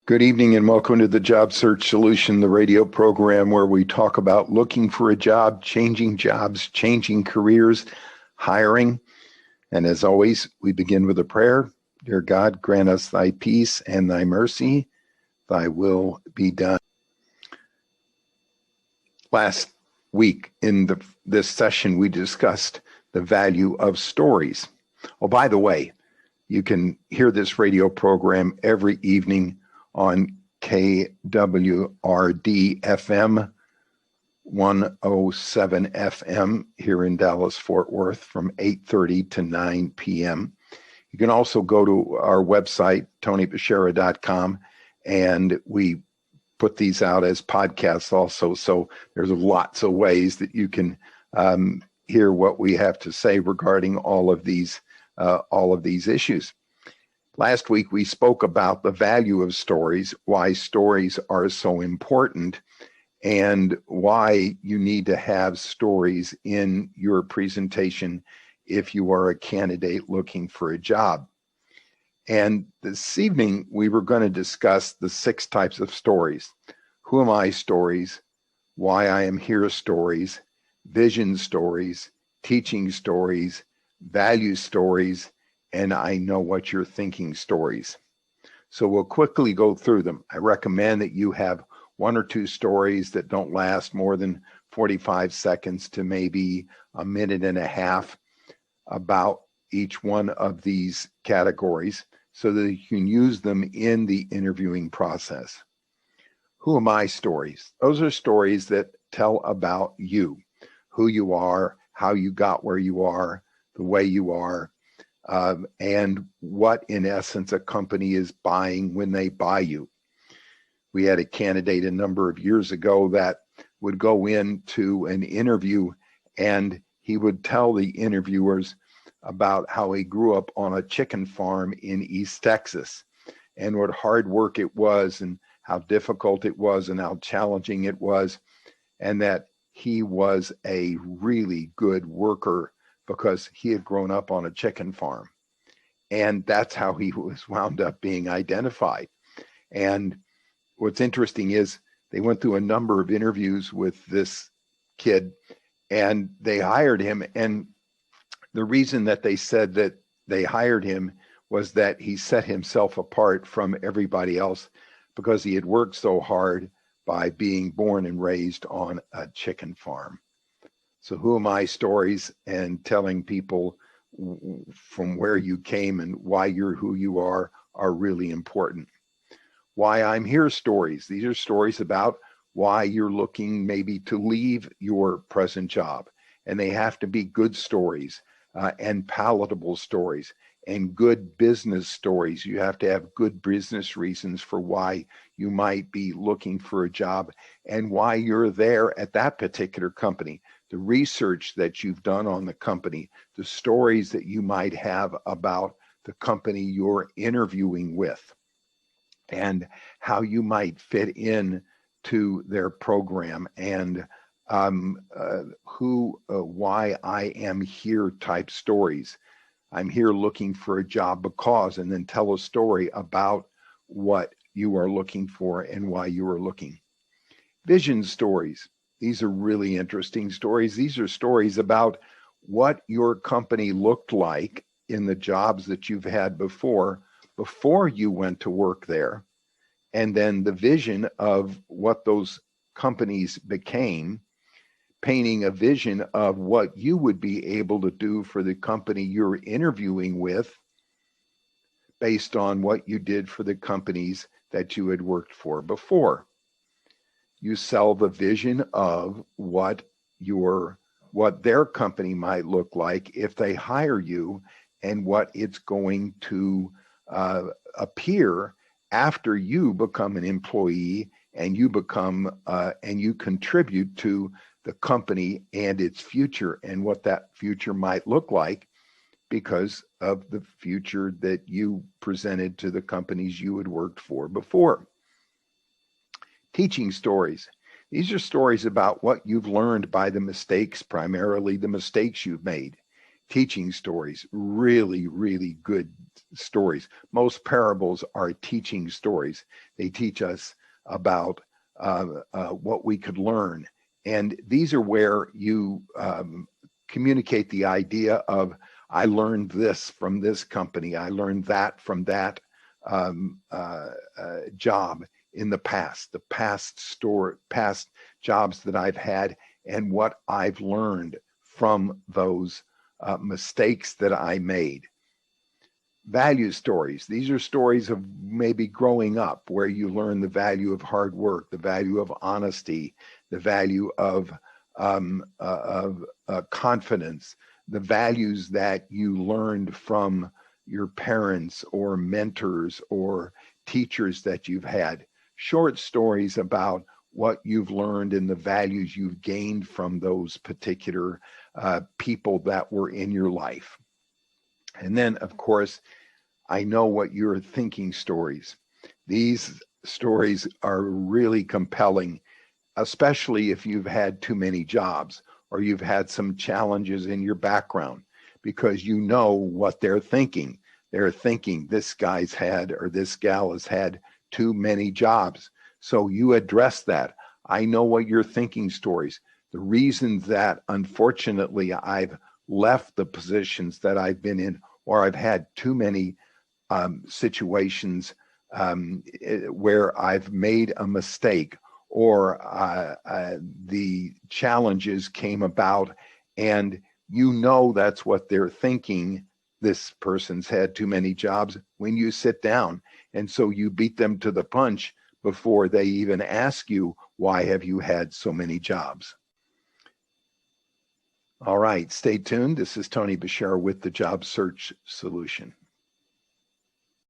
Good evening and welcome to the Job Search Solution, the radio program where we talk about looking for a job, changing jobs, changing careers, hiring. And as always, we begin with a prayer. Dear God, grant us thy peace and thy mercy. Thy will be done. Last week in this session, we discussed the value of stories. Oh, by the way, you can hear this radio program every evening on KWRD FM 107 FM here in Dallas, Fort Worth from 8:30 to 9 p.m. You can also go to our website, TonyBashera.com, and we put these out as podcasts also. So there's lots of ways that you can hear what we have to say regarding all of these issues. Last week, we spoke about the value of stories, why stories are so important, and why you need to have stories in your presentation if you are a candidate looking for a job. And this evening, we were going to discuss the 6 types of stories. Who am I stories, why I am here stories, vision stories, teaching stories, value stories, and I know what you're thinking stories. So we'll quickly go through them. I recommend that you have 1 or 2 stories that don't last more than 45 seconds to maybe a minute and a half about each one of these categories so that you can use them in the interviewing process. Who am I stories? Those are stories that tell about you, who you are, how you got where you are, the way you are, and what, in essence, a company is buying when they buy you. We had a candidate a number of years ago that would go into an interview and he would tell the interviewers about how he grew up on a chicken farm in East Texas and what hard work it was and how difficult it was and how challenging it was, and that he was a really good worker because he had grown up on a chicken farm. And that's how he was wound up being identified. And what's interesting is they went through a number of interviews with this kid and they hired him. And the reason that they said that they hired him was that he set himself apart from everybody else because he had worked so hard by being born and raised on a chicken farm. So who am I stories and telling people from where you came and why you're who you are really important. Why I'm here stories. These are stories about why you're looking maybe to leave your present job. And they have to be good stories and palatable stories and good business stories. You have to have good business reasons for why you might be looking for a job and why you're there at that particular company. The research that you've done on the company, the stories that you might have about the company you're interviewing with, and how you might fit in to their program, and why I am here type stories. I'm here looking for a job because, and then tell a story about what you are looking for and why you are looking. Vision stories. These are really interesting stories. These are stories about what your company looked like in the jobs that you've had before you went to work there, and then the vision of what those companies became, painting a vision of what you would be able to do for the company you're interviewing with based on what you did for the companies that you had worked for before. You sell the vision of what their company might look like if they hire you, and what it's going to appear after you become an employee and you contribute to the company and its future, and what that future might look like because of the future that you presented to the companies you had worked for before. Teaching stories. These are stories about what you've learned by the mistakes, primarily the mistakes you've made. teaching stories, really, really good stories. Most parables are teaching stories. They teach us about what we could learn. And these are where you communicate the idea of, I learned this from this company, I learned that from that job in the past past jobs that I've had, and what I've learned from those mistakes that I made. Value stories. These are stories of maybe growing up where you learn the value of hard work, the value of honesty, the value of confidence, the values that you learned from your parents or mentors or teachers that you've had. Short stories about what you've learned and the values you've gained from those particular people that were in your life. And then, of course, I know what you're thinking stories. These stories are really compelling, especially if you've had too many jobs or you've had some challenges in your background, because you know what they're thinking. They're thinking this guy's had or this gal has had too many jobs. So you address that. I know what you're thinking stories. The reasons that unfortunately I've left the positions that I've been in, or I've had too many situations where I've made a mistake, or the challenges came about, and you know that's what they're thinking. This person's had too many jobs when you sit down. And so you beat them to the punch before they even ask you, why have you had so many jobs? All right, stay tuned. This is Tony Bashara with the Job Search Solution.